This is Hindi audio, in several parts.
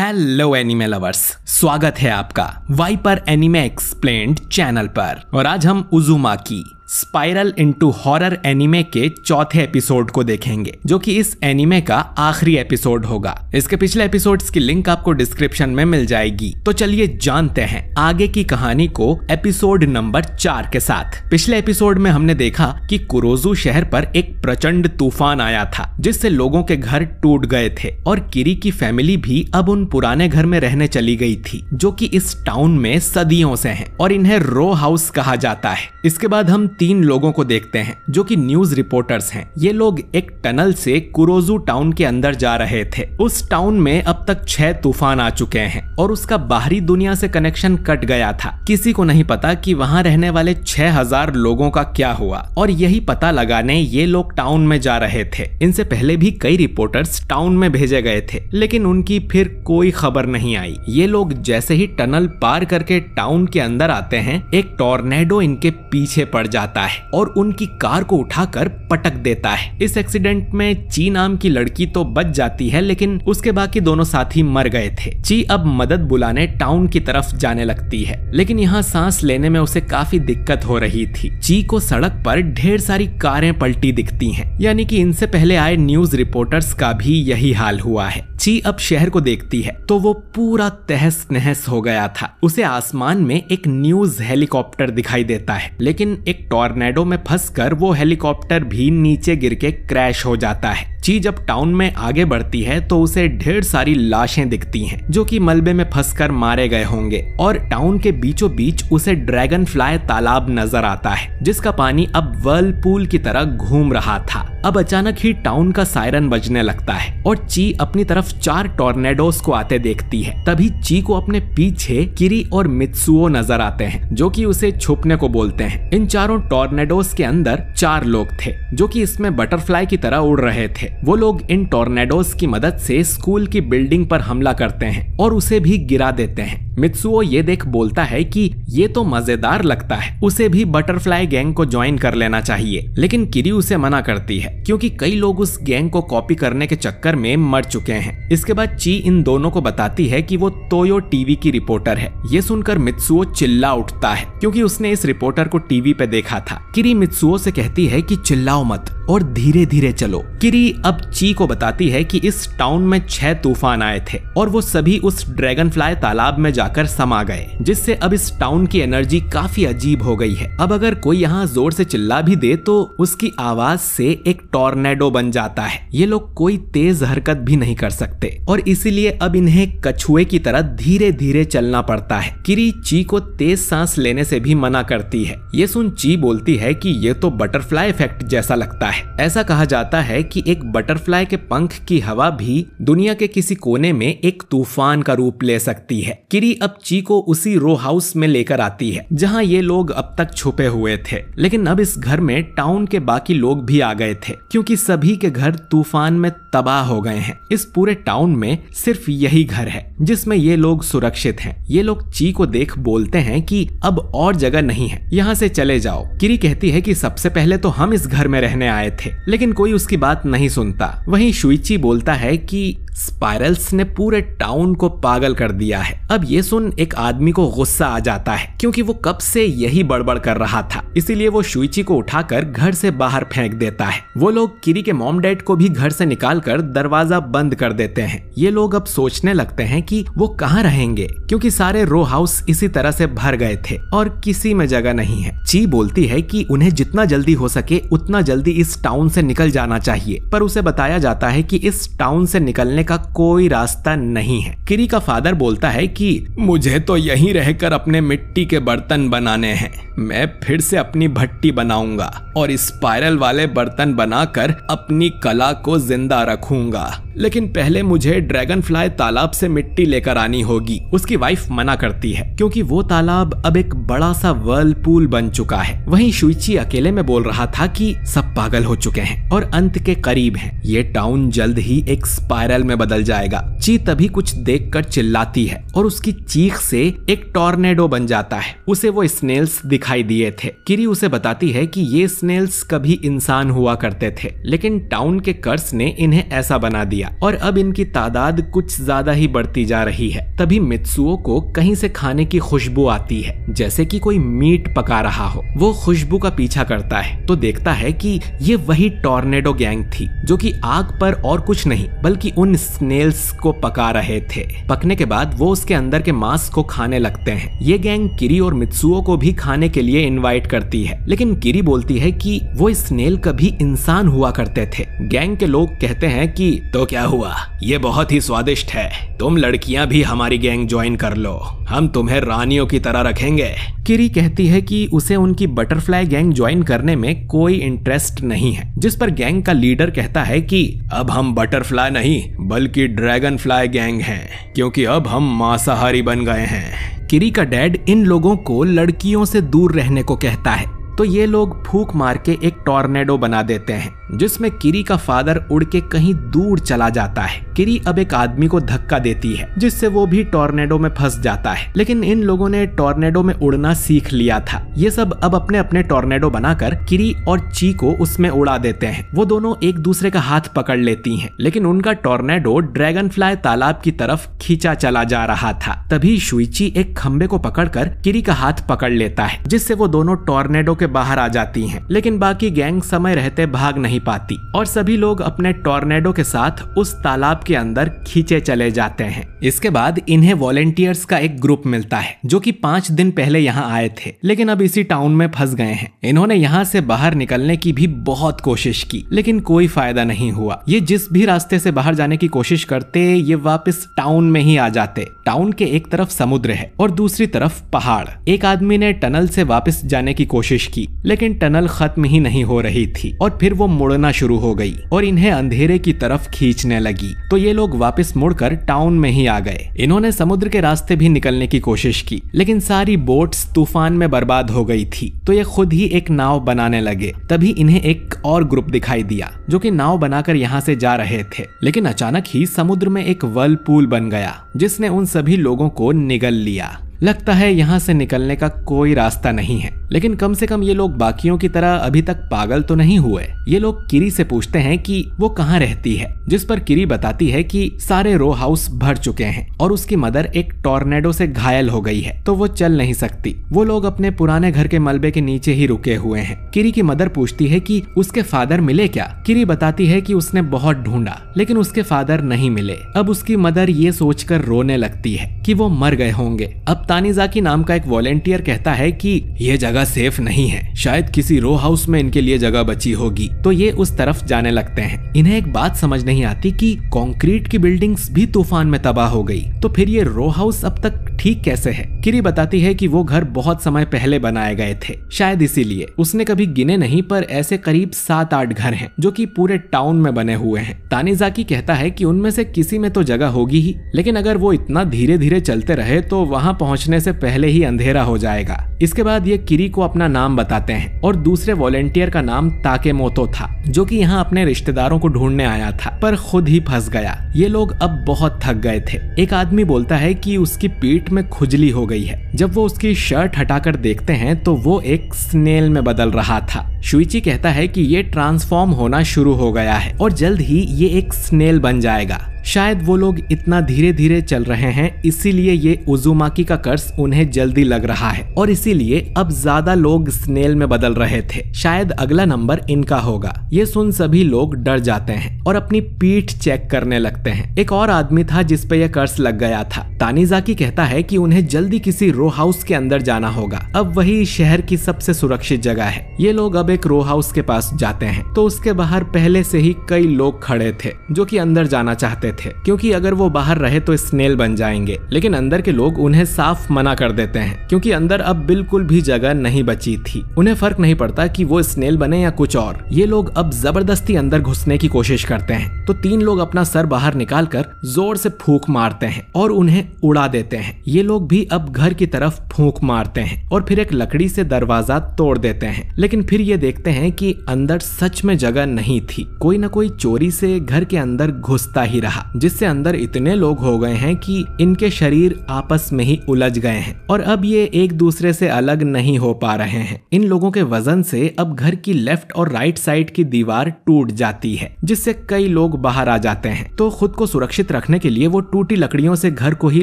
हेलो एनिमे लवर्स, स्वागत है आपका वाइपर एनिमे एक्सप्लेन्ड चैनल पर। और आज हम Uzumaki spiral into horror anime के चौथे एपिसोड को देखेंगे, जो कि इस एनिमे का आखिरी एपिसोड होगा। इसके पिछले एपिसोड्स की लिंक आपको डिस्क्रिप्शन में मिल जाएगी। तो चलिए जानते हैं आगे की कहानी को एपिसोड नंबर 4 के साथ। पिछले एपिसोड में हमने देखा कि कुरोजू शहर पर एक प्रचंड तूफान आया था, जिससे लोगों के घर टूट गए थे और किरी की फैमिली भी अब उन पुराने घर में रहने चली गई थी, जो कि इस टाउन में सदियों से हैं और इन्हें रो हाउस कहा जाता है। इसके बाद हम 3 लोगों को देखते हैं जो कि न्यूज रिपोर्टर्स हैं। ये लोग एक टनल से कुरोजू टाउन के अंदर जा रहे थे। उस टाउन में अब तक 6 तूफान आ चुके हैं और उसका बाहरी दुनिया से कनेक्शन कट गया था। किसी को नहीं पता कि वहां रहने वाले 6000 लोगों का क्या हुआ, और यही पता लगाने ये लोग टाउन में जा रहे थे। इनसे पहले भी कई रिपोर्टर्स टाउन में भेजे गए थे, लेकिन उनकी फिर कोई खबर नहीं आई। ये लोग जैसे ही टनल पार करके टाउन के अंदर आते हैं, एक टॉर्नेडो इनके पीछे पड़ जाता है और उनकी कार को उठाकर पटक देता है। इस एक्सीडेंट में ची नाम की लड़की तो बच जाती है, लेकिन उसके बाकी दोनों साथी मर गए थे। ची अब मदद बुलाने टाउन की तरफ जाने लगती है, लेकिन यहाँ सांस लेने में उसे काफी दिक्कत हो रही थी। ची को सड़क पर ढेर सारी कारें पलटी दिखती हैं, यानी कि इनसे पहले आए न्यूज रिपोर्टर्स का भी यही हाल हुआ है। ची अब शहर को देखती है तो वो पूरा तहस नहस हो गया था। उसे आसमान में एक न्यूज हेलीकॉप्टर दिखाई देता है, लेकिन एक टॉर्नेडो में फंसकर वो हेलीकॉप्टर भी नीचे गिर के क्रैश हो जाता है। ची जब टाउन में आगे बढ़ती है तो उसे ढेर सारी लाशें दिखती हैं, जो कि मलबे में फंसकर मारे गए होंगे, और टाउन के बीचों बीच उसे ड्रैगन फ्लाई तालाब नजर आता है, जिसका पानी अब व्हर्लपूल की तरह घूम रहा था। अब अचानक ही टाउन का सायरन बजने लगता है और ची अपनी तरफ 4 टॉर्नेडोस को आते देखती है। तभी ची को अपने पीछे किरी और मित्सुओ नजर आते हैं, जो कि उसे छुपने को बोलते हैं। इन चारों टॉर्नेडोस के अंदर 4 लोग थे, जो कि इसमें बटरफ्लाई की तरह उड़ रहे थे। वो लोग इन टॉर्नेडोस की मदद से स्कूल की बिल्डिंग पर हमला करते हैं और उसे भी गिरा देते हैं। मित्सुओ ये देख बोलता है कि ये तो मजेदार लगता है, उसे भी बटरफ्लाई गैंग को ज्वाइन कर लेना चाहिए, लेकिन किरी उसे मना करती है क्योंकि कई लोग उस गैंग को कॉपी करने के चक्कर में मर चुके हैं। इसके बाद ची इन दोनों को बताती है कि वो तोयो टीवी की रिपोर्टर है। ये सुनकर मित्सुओ चिल्ला उठता है क्योंकि उसने इस रिपोर्टर को टीवी पे देखा था। किरी मित्सुओ से कहती है कि चिल्लाओ मत और धीरे धीरे चलो। किरी अब ची को बताती है कि इस टाउन में 6 तूफान आए थे और वो सभी उस ड्रैगन फ्लाई तालाब में जाकर समा गए, जिससे अब इस टाउन की एनर्जी काफी अजीब हो गई है। अब अगर कोई यहाँ जोर से चिल्ला भी दे तो उसकी आवाज से एक टॉर्नेडो बन जाता है। ये लोग कोई तेज हरकत भी नहीं कर सकते और इसीलिए अब इन्हें कछुए की तरह धीरे धीरे चलना पड़ता है। किरी ची को तेज सांस लेने से भी मना करती है। ये सुन ची बोलती है कि ये तो बटरफ्लाई इफेक्ट जैसा लगता है। ऐसा कहा जाता है कि एक बटरफ्लाई के पंख की हवा भी दुनिया के किसी कोने में एक तूफान का रूप ले सकती है। किरी अब ची को उसी रो हाउस में लेकर आती है जहां ये लोग अब तक छुपे हुए थे, लेकिन अब इस घर में टाउन के बाकी लोग भी आ गए थे क्योंकि सभी के घर तूफान में तबाह हो गए हैं। इस पूरे टाउन में सिर्फ यही घर है जिसमें ये लोग सुरक्षित हैं। ये लोग ची को देख बोलते हैं कि अब और जगह नहीं है, यहाँ से चले जाओ। किरी कहती है कि सबसे पहले तो हम इस घर में रहने आए थे, लेकिन कोई उसकी बात नहीं सुनता। वहीं शुइची बोलता है कि स्पाइरल्स ने पूरे टाउन को पागल कर दिया है। अब ये सुन एक आदमी को गुस्सा आ जाता है क्योंकि वो कब से यही बड़बड़ कर रहा था, इसीलिए वो शुइची को उठाकर घर से बाहर फेंक देता है। वो लोग किरी के मॉम डैड को भी घर से निकालकर दरवाजा बंद कर देते हैं। ये लोग अब सोचने लगते हैं कि वो कहाँ रहेंगे क्योंकि सारे रो हाउस इसी तरह से भर गए थे और किसी में जगह नहीं है। ची बोलती है कि उन्हें जितना जल्दी हो सके उतना जल्दी इस टाउन से निकल जाना चाहिए, पर उसे बताया जाता है कि इस टाउन से निकलने का कोई रास्ता नहीं है। किरी का फादर बोलता है कि मुझे तो यहीं रहकर अपने मिट्टी के बर्तन बनाने हैं। मैं फिर से अपनी भट्टी बनाऊंगा और स्पाइरल वाले बर्तन बनाकर अपनी कला को जिंदा रखूंगा, लेकिन पहले मुझे ड्रैगन फ्लाई तालाब से मिट्टी लेकर आनी होगी। उसकी वाइफ मना करती है क्योंकि वो तालाब अब एक बड़ा सा व्हर्लपूल बन चुका है। वहीं शुइची अकेले में बोल रहा था कि सब पागल हो चुके हैं और अंत के करीब हैं। ये टाउन जल्द ही एक स्पाइरल में बदल जाएगा। ची तभी कुछ देखकर चिल्लाती है और उसकी चीख से एक टॉर्नेडो बन जाता है। उसे वो स्नेल्स दिखाई दिए थे। किरी उसे बताती है कि ये स्नेल्स कभी इंसान हुआ करते थे, लेकिन टाउन के कर्स ने इन्हें ऐसा बना दिया और अब इनकी तादाद कुछ ज्यादा ही बढ़ती जा रही है। तभी मित्सुओ को कहीं से खाने की खुशबू आती है, जैसे कि कोई मीट पका रहा हो। वो खुशबू का पीछा करता है तो देखता है कि ये वही टॉर्नेडो गैंग थी जो कि आग पर और कुछ नहीं बल्कि उन स्नेल्स को पका रहे थे। पकने के बाद वो उसके अंदर के मांस को खाने लगते हैं। ये गैंग किरी और मित्सुओ को भी खाने के लिए इनवाइट करती है, लेकिन किरी बोलती है कि वो स्नेल कभी इंसान हुआ करते थे। गैंग के लोग कहते हैं कि तो क्या हुआ, ये बहुत ही स्वादिष्ट है, तुम लड़कियां भी हमारी गैंग ज्वाइन कर लो, हम तुम्हें रानियों की तरह रखेंगे। किरी कहती है कि उसे उनकी बटरफ्लाई गैंग ज्वाइन करने में कोई इंटरेस्ट नहीं है, जिस पर गैंग का लीडर कहता है कि अब हम बटरफ्लाई नहीं बल्कि ड्रैगन फ्लाई गैंग हैं, क्योंकि अब हम मांसाहारी बन गए हैं। किरी का डैड इन लोगों को लड़कियों से दूर रहने को कहता है, तो ये लोग फूंक मार के एक टॉर्नेडो बना देते हैं जिसमें किरी का फादर उड़ के कहीं दूर चला जाता है। किरी अब एक आदमी को धक्का देती है जिससे वो भी टॉर्नेडो में फंस जाता है, लेकिन इन लोगों ने टॉर्नेडो में उड़ना सीख लिया था। ये सब अब अपने अपने टॉर्नेडो बनाकर किरी और ची को उसमें उड़ा देते हैं। वो दोनों एक दूसरे का हाथ पकड़ लेती हैं, लेकिन उनका टॉर्नेडो ड्रैगन फ्लाई तालाब की तरफ खींचा चला जा रहा था। तभी शुइची एक खंबे को पकड़कर किरी का हाथ पकड़ लेता है, जिससे वो दोनों टॉर्नेडो के बाहर आ जाती हैं, लेकिन बाकी गैंग समय रहते भाग नहीं पाती और सभी लोग अपने टॉर्नेडो के साथ उस तालाब के अंदर खींचे चले जाते हैं। इसके बाद इन्हें वॉलेंटियर्स का एक ग्रुप मिलता है जो कि 5 दिन पहले यहाँ आए थे, लेकिन अब इसी टाउन में फंस गए हैं। इन्होंने यहाँ से बाहर निकलने की भी बहुत कोशिश की, लेकिन कोई फायदा नहीं हुआ। ये जिस भी रास्ते से बाहर जाने की कोशिश करते ये वापस टाउन में ही आ जाते। टाउन के एक तरफ समुद्र है और दूसरी तरफ पहाड़। एक आदमी ने टनल से वापस जाने की कोशिश की, लेकिन टनल खत्म ही नहीं हो रही थी और फिर वो मुड़ना शुरू हो गई और इन्हें अंधेरे की तरफ खींचने लगी। तो ये लोग वापस मुड़कर टाउन में ही आ गए। इन्होंने समुद्र के रास्ते भी निकलने की कोशिश की, लेकिन सारी बोट्स तूफान में बर्बाद हो गई थी, तो ये खुद ही एक नाव बनाने लगे। तभी इन्हें एक और ग्रुप दिखाई दिया जो कि नाव बनाकर यहाँ से जा रहे थे, लेकिन अचानक ही समुद्र में एक व्हर्लपूल बन गया जिसने उन सभी लोगों को निगल लिया। लगता है यहाँ से निकलने का कोई रास्ता नहीं है, लेकिन कम से कम ये लोग बाकियों की तरह अभी तक पागल तो नहीं हुए। ये लोग किरी से पूछते हैं कि वो कहाँ रहती है, जिस पर किरी बताती है कि सारे रो हाउस भर चुके हैं और उसकी मदर एक टॉर्नेडो से घायल हो गई है, तो वो चल नहीं सकती। वो लोग अपने पुराने घर के मलबे के नीचे ही रुके हुए हैं। किरी की मदर पूछती है कि उसके फादर मिले क्या। किरी बताती है कि उसने बहुत ढूंढा, लेकिन उसके फादर नहीं मिले। अब उसकी मदर ये सोचकर रोने लगती है कि वो मर गए होंगे। अब तानिजाकी नाम का एक वॉलेंटियर कहता है कि ये जगह सेफ नहीं है, शायद किसी रो हाउस में इनके लिए जगह बची होगी। तो ये उस तरफ जाने लगते हैं। इन्हें एक बात समझ नहीं आती कि कंक्रीट की बिल्डिंग्स भी तूफान में तबाह हो गई, तो फिर ये रो हाउस अब तक ठीक कैसे है। किरी बताती है कि वो घर बहुत समय पहले बनाए गए थे, शायद इसीलिए। उसने कभी गिने नहीं, पर ऐसे करीब 7-8 घर हैं जो कि पूरे टाउन में बने हुए हैं। तानिजाकी कहता है कि उनमें से किसी में तो जगह होगी ही, लेकिन अगर वो इतना धीरे धीरे चलते रहे तो वहां पहुंचने से पहले ही अंधेरा हो जाएगा। इसके बाद ये किरी को अपना नाम बताते हैं और दूसरे वॉलेंटियर का नाम ताकेमोतो था, जो कि यहाँ अपने रिश्तेदारों को ढूंढने आया था, पर खुद ही फंस गया। ये लोग अब बहुत थक गए थे। एक आदमी बोलता है कि उसकी पीठ में खुजली हो गई है। जब वो उसकी शर्ट हटाकर देखते हैं तो वो एक स्नेल में बदल रहा था। शुइची कहता है कि ये ट्रांसफॉर्म होना शुरू हो गया है और जल्द ही ये एक स्नेल बन जाएगा। शायद वो लोग इतना धीरे धीरे चल रहे हैं, इसीलिए ये उजुमाकी का कर्स उन्हें जल्दी लग रहा है और इसीलिए अब ज्यादा लोग स्नेल में बदल रहे थे। शायद अगला नंबर इनका होगा। ये सुन सभी लोग डर जाते हैं और अपनी पीठ चेक करने लगते हैं। एक और आदमी था जिस पे यह कर्स लग गया था। तानिजाकी कहता है कि उन्हें जल्दी किसी रो हाउस के अंदर जाना होगा। अब वही शहर की सबसे सुरक्षित जगह है। ये लोग अब एक रो हाउस के पास जाते हैं तो उसके बाहर पहले से ही कई लोग खड़े थे जो कि अंदर जाना चाहते थे, क्योंकि अगर वो बाहर रहे तो स्नेल बन जाएंगे। लेकिन अंदर के लोग उन्हें साफ मना कर देते हैं, क्योंकि अंदर अब बिल्कुल भी जगह नहीं बची थी। उन्हें फर्क नहीं पड़ता कि वो स्नेल बने या कुछ और। ये लोग अब जबरदस्ती अंदर घुसने की कोशिश करते हैं। तो 3 लोग अपना सर बाहर निकालकर जोर से फूंक मारते हैं और उन्हें उड़ा देते हैं। ये लोग भी अब घर की तरफ फूंक मारते हैं और फिर एक लकड़ी से दरवाजा तोड़ देते हैं। लेकिन फिर ये देखते हैं कि अंदर सच में जगह नहीं थी। कोई न कोई चोरी से घर के अंदर घुसता ही रहा। था, जिससे अंदर इतने लोग हो गए हैं कि इनके शरीर आपस में ही उलझ गए हैं और अब ये एक दूसरे से अलग नहीं हो पा रहे हैं। इन लोगों के वजन से अब घर की लेफ्ट और राइट साइड की दीवार टूट जाती है, जिससे कई लोग बाहर आ जाते हैं। तो खुद को सुरक्षित रखने के लिए वो टूटी लकड़ियों से घर को ही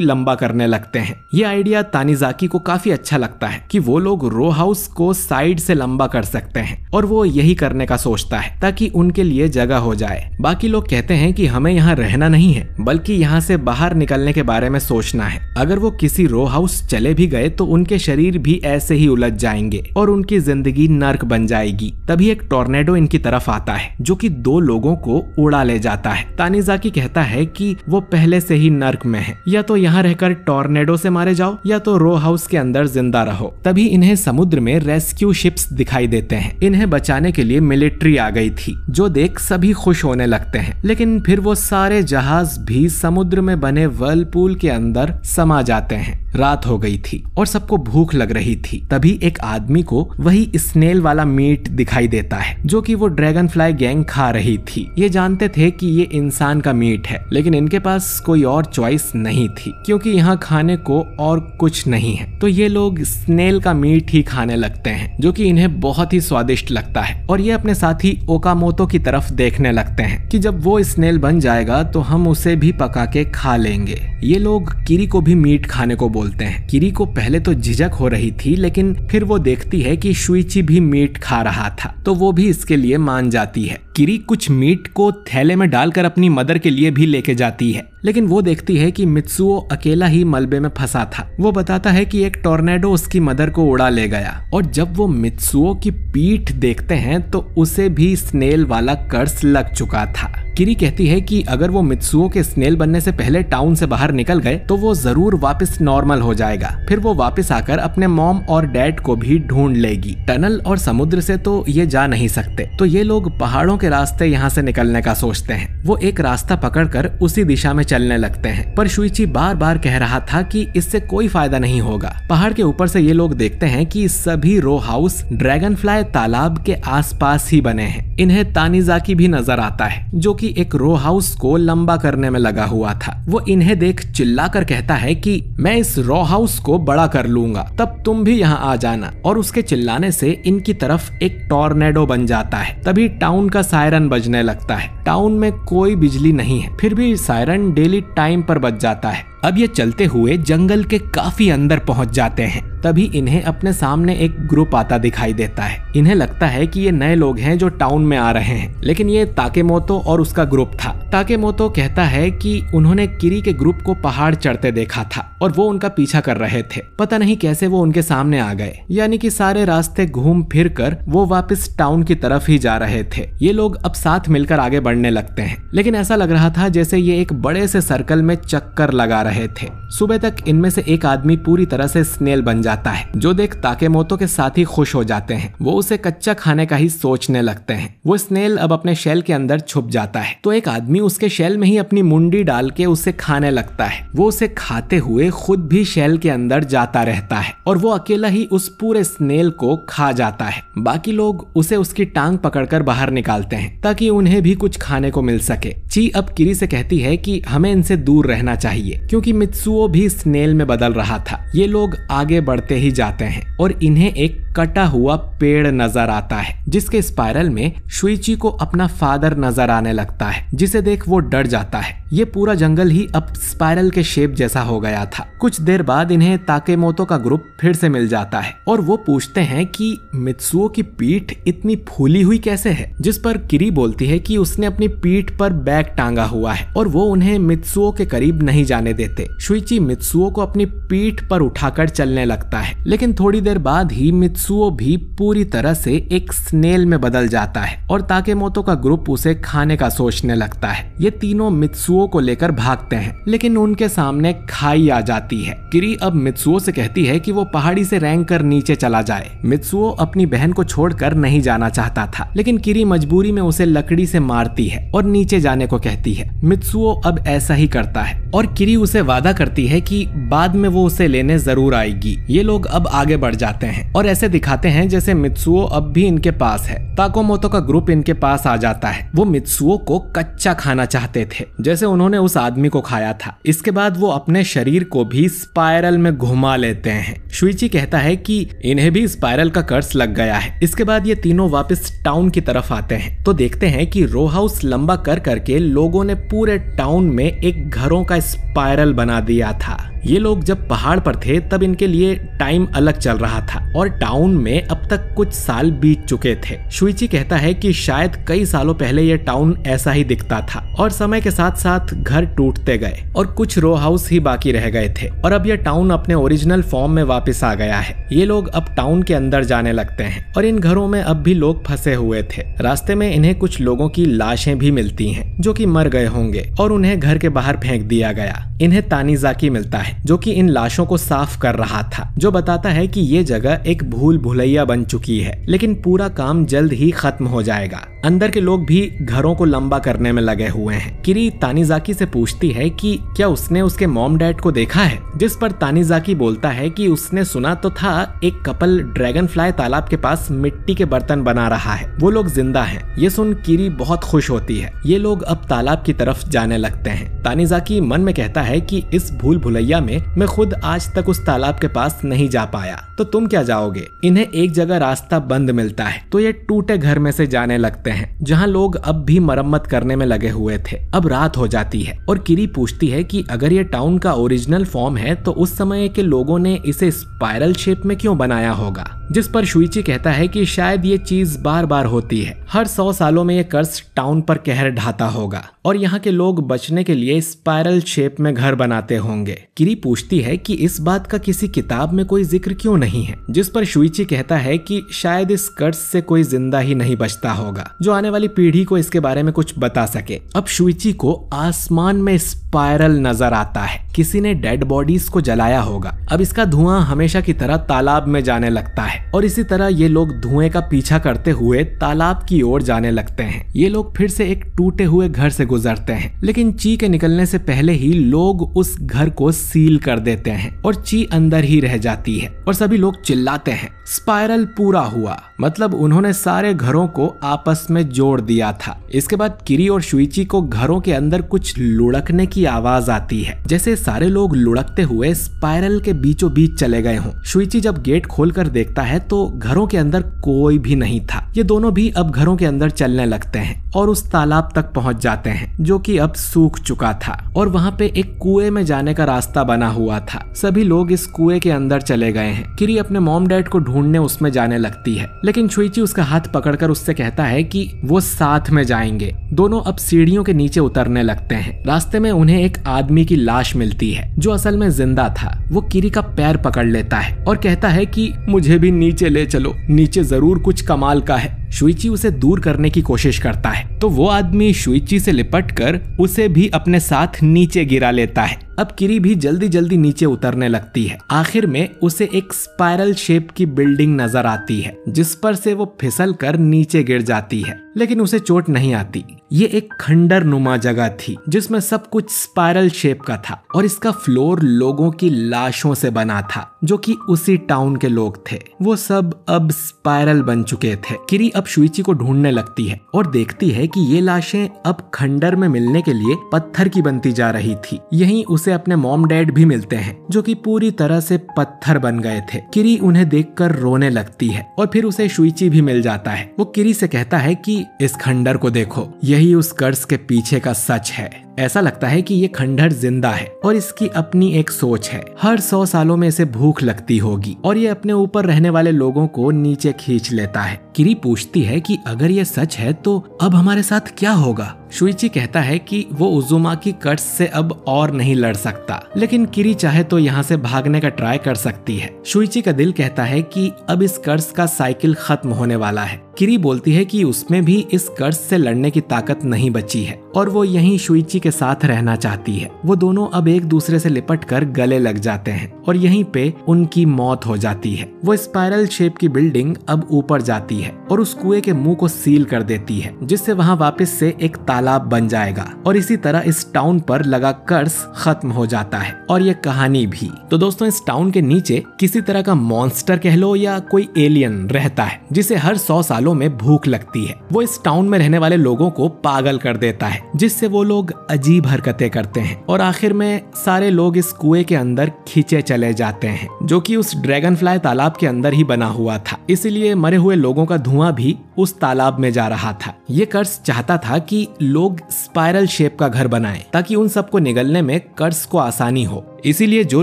लंबा करने लगते हैं। ये आइडिया तानीजाकी को काफी अच्छा लगता है कि वो लोग रो हाउस को साइड से लंबा कर सकते हैं और वो यही करने का सोचता है ताकि उनके लिए जगह हो जाए। बाकी लोग कहते हैं कि हमें यहाँ रहना नहीं है, बल्कि यहाँ से बाहर निकलने के बारे में सोचना है। अगर वो किसी रो हाउस चले भी गए तो उनके शरीर भी ऐसे ही उलझ जाएंगे और उनकी जिंदगी नर्क बन जाएगी। तभी एक टॉर्नेडो इनकी तरफ आता है जो कि 2 लोगों को उड़ा ले जाता है। तानीजाकी कहता है कि वो पहले से ही नर्क में है, या तो यहाँ रहकर टॉर्नेडो से मारे जाओ या तो रो हाउस के अंदर जिंदा रहो। तभी इन्हें समुद्र में रेस्क्यू शिप्स दिखाई देते हैं। इन्हें बचाने के लिए मिलिट्री आ गई थी, जो देख सभी खुश होने लगते हैं। लेकिन फिर वो सारे जहाज भी समुद्र में बने व्हर्लपूल के अंदर समा जाते हैं। रात हो गई थी और सबको भूख लग रही थी। तभी एक आदमी को वही स्नेल वाला मीट दिखाई देता है जो कि वो ड्रैगन फ्लाई गैंग खा रही थी। ये जानते थे कि ये इंसान का मीट है, लेकिन इनके पास कोई और चॉइस नहीं थी क्योंकि यहाँ खाने को और कुछ नहीं है। तो ये लोग स्नेल का मीट ही खाने लगते हैं, जो कि इन्हें बहुत ही स्वादिष्ट लगता है। और ये अपने साथी ओकामोतो की तरफ देखने लगते हैं कि जब वो स्नेल बन जाएगा तो हम उसे भी पका के खा लेंगे। ये लोग किरी को भी मीट खाने को बोलते हैं। किरी को पहले तो झिझक हो रही थी, लेकिन फिर वो देखती है कि शुइची भी मीट खा रहा था तो वो भी इसके लिए मान जाती है। किरी कुछ मीट को थैले में डालकर अपनी मदर के लिए भी लेके जाती है, लेकिन वो देखती है कि मित्सुओ अकेला ही मलबे में फंसा था। वो बताता है कि एक टॉर्नेडो उसकी मदर को उड़ा ले गया और जब वो मित्सुओ की पीठ देखते हैं तो उसे भी स्नेल वाला कर्स लग चुका था। किरी कहती है कि अगर वो मित्सुओ के स्नेल बनने से पहले टाउन से बाहर निकल गए तो वो जरूर वापस नॉर्मल हो जाएगा। फिर वो वापस आकर अपने मॉम और डैड को भी ढूंढ लेगी। टनल और समुद्र से तो ये जा नहीं सकते, तो ये लोग पहाड़ों के रास्ते यहाँ से निकलने का सोचते हैं। वो एक रास्ता पकड़कर उसी दिशा में चलने लगते हैं, पर शुइची बार बार कह रहा था कि इससे कोई फायदा नहीं होगा। पहाड़ के ऊपर से ये लोग देखते हैं कि सभी रो हाउस ड्रैगन फ्लाई तालाब के आसपास ही बने हैं। इन्हें तानीजाकी भी नजर आता है जो कि एक रो हाउस को लंबा करने में लगा हुआ था। वो इन्हें देख चिल्लाकर कहता है कि मैं इस रो हाउस को बड़ा कर लूंगा, तब तुम भी यहाँ आ जाना। और उसके चिल्लाने से इनकी तरफ एक टॉर्नेडो बन जाता है। तभी टाउन का सायरन बजने लगता है। टाउन में कोई बिजली नहीं है, फिर भी सायरन डेली टाइम पर बज जाता है। अब ये चलते हुए जंगल के काफी अंदर पहुंच जाते हैं। तभी इन्हें अपने सामने एक ग्रुप आता दिखाई देता है। इन्हें लगता है कि ये नए लोग हैं जो टाउन में आ रहे हैं, लेकिन ये ताकेमोतो और उसका ग्रुप था। ताकेमोतो कहता है कि उन्होंने किरी के ग्रुप को पहाड़ चढ़ते देखा था और वो उनका पीछा कर रहे थे। पता नहीं कैसे वो उनके सामने आ गए, यानी कि सारे रास्ते घूम फिर कर वो वापस टाउन की तरफ ही जा रहे थे। ये लोग अब साथ मिलकर आगे बढ़ने लगते हैं, लेकिन ऐसा लग रहा था जैसे ये एक बड़े से सर्कल में चक्कर लगा रहे थे। सुबह तक इनमें से एक आदमी पूरी तरह से स्नेल बन जाता है, जो देख ताकेमोतो के साथ ही खुश हो जाते हैं। वो उसे कच्चा खाने का ही सोचने लगते हैं। वो स्नेल अब अपने शेल के अंदर छुप जाता है, तो एक आदमी उसके शेल में ही अपनी मुंडी डाल के उसे खाने लगता है। वो उसे खाते हुए खुद भी शेल के अंदर जाता रहता है और वो अकेला ही उस पूरे स्नेल को खा जाता है। बाकी लोग उसे उसकी टांग पकड़कर बाहर निकालते हैं ताकि उन्हें भी कुछ खाने को मिल सके। ची अब किरी से कहती है कि हमें इनसे दूर रहना चाहिए क्योंकि मित्सुओ भी स्नेल में बदल रहा था। ये लोग आगे बढ़ते ही जाते हैं और इन्हें एक कटा हुआ पेड़ नजर आता है, जिसके स्पाइरल में शुइची को अपना फादर नजर आने लगता है, जिसे देख वो डर जाता है। ये पूरा जंगल ही अब स्पाइरल के शेप जैसा हो गया था। कुछ देर बाद इन्हें ताकेमोतो का ग्रुप फिर से मिल जाता है और वो पूछते हैं कि मित्सुओ की पीठ इतनी फूली हुई कैसे है, जिस पर किरी बोलती है कि उसने अपनी पीठ पर बैग टांगा हुआ है और वो उन्हें मित्सुओ के करीब नहीं जाने देते। शुइची मित्सुओ को अपनी पीठ पर उठाकर चलने लगता है, लेकिन थोड़ी देर बाद ही मित्सुओ भी पूरी तरह से एक स्नेल में बदल जाता है और ताकेमोतो का ग्रुप उसे खाने का सोचने लगता है। ये तीनों मित्सुओ को लेकर भागते हैं, लेकिन उनके सामने खाई आ जाती है। किरी अब मित्सुओ से कहती है कि वो पहाड़ी से रेंग कर नीचे चला जाए। मित्सुओ अपनी बहन को छोड़कर नहीं जाना चाहता था, लेकिन किरी मजबूरी में उसे लकड़ी से मारती है और नीचे जाने को कहती है। मित्सुओ अब ऐसा ही करता है और किरी उसे वादा करती है कि बाद में वो उसे लेने जरूर आएगी। ये लोग अब आगे बढ़ जाते हैं और ऐसे दिखाते हैं जैसे मित्सुओ अब भी इनके पास है। ताकेमोतो का ग्रुप इनके पास आ जाता है। वो मित्सुओ को कच्चा खाना चाहते थे। जैसे उन्होंने उस आदमी को खाया था। इसके बाद वो अपने शरीर को भी स्पाइरल में घुमा लेते हैं। शुइची कहता है कि इन्हें भी स्पाइरल का कर्स लग गया है। इसके बाद ये तीनों वापस टाउन की तरफ आते हैं तो देखते हैं कि रो हाउस लंबा कर करके लोगों ने पूरे टाउन में एक घरों का स्पाइरल बना दिया था। ये लोग जब पहाड़ पर थे तब इनके लिए टाइम अलग चल रहा था और टाउन में अब तक कुछ साल बीत चुके थे। शुइची कहता है कि शायद कई सालों पहले ये टाउन ऐसा ही दिखता था और समय के साथ साथ घर टूटते गए और कुछ रो हाउस ही बाकी रह गए थे और अब ये टाउन अपने ओरिजिनल फॉर्म में वापस आ गया है। ये लोग अब टाउन के अंदर जाने लगते हैं और इन घरों में अब भी लोग फंसे हुए थे। रास्ते में इन्हें कुछ लोगों की लाशें भी मिलती हैं जो कि मर गए होंगे और उन्हें घर के बाहर फेंक दिया गया। इन्हें तानीजाकी मिलता है जो कि इन लाशों को साफ कर रहा था, जो बताता है कि ये जगह एक भूल भुलैया बन चुकी है लेकिन पूरा काम जल्द ही खत्म हो जाएगा। अंदर के लोग भी घरों को लंबा करने में लगे हुए हैं। किरी तानीजाकी से पूछती है कि क्या उसने उसके मॉम डैड को देखा है, जिस पर तानीजाकी बोलता है कि उसने सुना तो था एक कपल ड्रैगन फ्लाई तालाब के पास मिट्टी के बर्तन बना रहा है, वो लोग जिंदा हैं। ये सुन किरी बहुत खुश होती है। ये लोग अब तालाब की तरफ जाने लगते हैं। तानीजाकी मन में कहता है कि इस भूल भुलैया में मैं खुद आज तक उस तालाब के पास नहीं जा पाया, तो तुम क्या जाओगे। इन्हें एक जगह रास्ता बंद मिलता है तो ये टूटे घर में से जाने लगते हैं जहां लोग अब भी मरम्मत करने में लगे हुए थे। अब रात हो जाती है और किरी पूछती है कि अगर ये टाउन का ओरिजिनल फॉर्म है तो उस समय के लोगों ने इसे स्पाइरल शेप में क्यों बनाया होगा, जिस पर शुइची कहता है कि शायद ये चीज बार बार होती है। हर 100 सालों में ये कर्स टाउन पर कहर ढाता होगा और यहाँ के लोग बचने के लिए स्पाइरल शेप में घर बनाते होंगे। किरी पूछती है कि इस बात का किसी किताब में कोई जिक्र क्यों नहीं है, जिस पर शुइची कहता है कि शायद इस कर्स से कोई जिंदा ही नहीं बचता होगा जो आने वाली पीढ़ी को इसके बारे में कुछ बता सके। अब शुइची को आसमान में स्पाइरल नजर आता है। किसी ने डेड बॉडीज को जलाया होगा। अब इसका धुआं हमेशा की तरह तालाब में जाने लगता है और इसी तरह ये लोग धुएं का पीछा करते हुए तालाब की ओर जाने लगते हैं। ये लोग फिर से एक टूटे हुए घर से गुजरते हैं लेकिन ची के निकलने से पहले ही लोग उस घर को सील कर देते हैं और ची अंदर ही रह जाती है और सभी लोग चिल्लाते हैं स्पाइरल पूरा हुआ, मतलब उन्होंने सारे घरों को आपस में जोड़ दिया था। इसके बाद किरी और शुइची को घरों के अंदर कुछ लुढ़कने की आवाज आती है, जैसे सारे लोग लुढ़कते हुए स्पाइरल के बीचों बीच चले गए हों। शुइची जब गेट खोलकर देखता है तो घरों के अंदर कोई भी नहीं था। ये दोनों भी अब घरों के अंदर चलने लगते हैं और उस तालाब तक पहुंच जाते हैं जो कि अब सूख चुका था और वहां पे एक कुएं में जाने का रास्ता बना हुआ था। सभी लोग इस कुएं के अंदर चले गए हैं। किरी अपने मॉम डैड को ढूंढने उसमें जाने लगती है लेकिन शुइची उसका हाथ पकड़कर उससे कहता है कि वो साथ में जाएंगे। दोनों अब सीढ़ियों के नीचे उतरने लगते हैं। रास्ते में उन्हें एक आदमी की लाश मिलती है जो असल में जिंदा था। वो किरी का पैर पकड़ लेता है और कहता है कि मुझे भी नीचे ले चलो, नीचे जरूर कुछ कमाल का है। शुइची उसे दूर करने की कोशिश करता है तो वो आदमी शुइची से लिपटकर उसे भी अपने साथ नीचे गिरा लेता है। अब किरी भी जल्दी जल्दी नीचे उतरने लगती है। आखिर में उसे एक स्पाइरल शेप की बिल्डिंग नजर आती है जिस पर से वो फिसल कर नीचे गिर जाती है लेकिन उसे चोट नहीं आती। ये एक खंडर नुमा जगह थी जिसमें सब कुछ स्पाइरल शेप का था और इसका फ्लोर लोगों की लाशों से बना था जो कि उसी टाउन के लोग थे। वो सब अब स्पाइरल बन चुके थे। किरी अब शुइची को ढूंढने लगती है और देखती है कि ये लाशें अब खंडर में मिलने के लिए पत्थर की बनती जा रही थी। यहीं उसे अपने मॉम डैड भी मिलते हैं जो कि पूरी तरह से पत्थर बन गए थे। किरी उन्हें देखकर रोने लगती है और फिर उसे शुइची भी मिल जाता है। वो किरी से कहता है कि इस खंडर को देखो, यही उस कर्स के पीछे का सच है। ऐसा लगता है कि ये खंडर जिंदा है और इसकी अपनी एक सोच है। हर 100 सालों में इसे भूख लगती होगी और ये अपने ऊपर रहने वाले लोगों को नीचे खींच लेता है। किरी पूछती है कि अगर ये सच है तो अब हमारे साथ क्या होगा। शुइची कहता है कि वो उजुमाकी कर्स से अब और नहीं लड़ सकता लेकिन किरी चाहे तो यहाँ से भागने का ट्राई कर सकती है। शुइची का दिल कहता है कि अब इस कर्स का साइकिल खत्म होने वाला है। किरी बोलती है कि उसमें भी इस कर्स से लड़ने की ताकत नहीं बची है और वो यहीं शुइची के साथ रहना चाहती है। वो दोनों अब एक दूसरे से लिपटकर गले लग जाते हैं और यहीं पे उनकी मौत हो जाती है। वो स्पाइरल शेप की बिल्डिंग अब ऊपर जाती है और उस कुएं के मुंह को सील कर देती है जिससे वहां वापस से एक तालाब बन जाएगा और इसी तरह इस टाउन पर लगा कर्ज खत्म हो जाता है और ये कहानी भी। तो दोस्तों इस टाउन के नीचे किसी तरह का मॉन्स्टर कह लो या कोई एलियन रहता है जिसे हर 100 सालों में भूख लगती है। वो इस टाउन में रहने वाले लोगों को पागल कर देता है जिससे वो लोग अजीब हरकतें करते हैं और आखिर में सारे लोग इस कुएं के अंदर खींचे चले जाते हैं जो कि उस ड्रैगन फ्लाई तालाब के अंदर ही बना हुआ था। इसीलिए मरे हुए लोगों का धुआं भी उस तालाब में जा रहा था। ये कर्ज चाहता था कि लोग स्पाइरल शेप का घर बनाएं ताकि उन सबको निगलने में कर्ज को आसानी हो। इसीलिए जो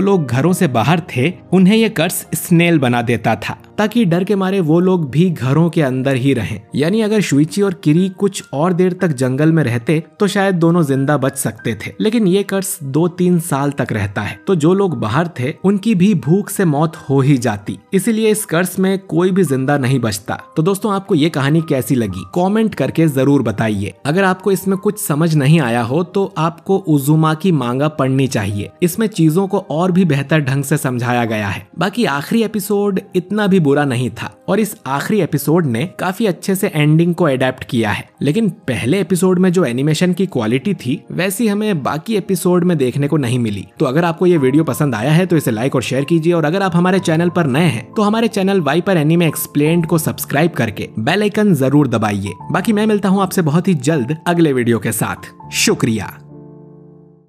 लोग घरों से बाहर थे उन्हें ये कर्ज स्नेल बना देता था ताकि डर के मारे वो लोग भी घरों के अंदर ही रहें। यानी अगर शुइची और किरी कुछ और देर तक जंगल में रहते तो शायद दोनों जिंदा बच सकते थे, लेकिन ये कर्ज 2-3 साल तक रहता है तो जो लोग बाहर थे उनकी भी भूख से मौत हो ही जाती। इसीलिए इस कर्ज में कोई भी जिंदा नहीं बचता। तो दोस्तों आपको ये कहानी कैसी लगी कमेंट करके जरूर बताइए। अगर आपको इसमें कुछ समझ नहीं आया हो तो आपको उजुमाकी मांगा पढ़नी चाहिए। इसमें चीजों को और भी बेहतर ढंग से समझाया गया है। बाकी आखिरी एपिसोड इतना भी बुरा नहीं था और इस आखिरी एपिसोड ने काफी अच्छे से एंडिंग को अडेप्ट किया है, लेकिन पहले एपिसोड में जो एनिमेशन की क्वालिटी थी वैसी हमें बाकी एपिसोड में देखने को नहीं मिली। तो अगर आपको ये वीडियो पसंद आया है तो इसे लाइक और शेयर कीजिए और अगर आप हमारे चैनल पर नए हैं तो हमारे चैनल वाइपर एनीमे एक्सप्लेन्ड को सब्सक्राइब करके बेल आइकन जरूर दबाइए। बाकी मैं मिलता हूँ आपसे बहुत ही जल्द अगले वीडियो के साथ। शुक्रिया।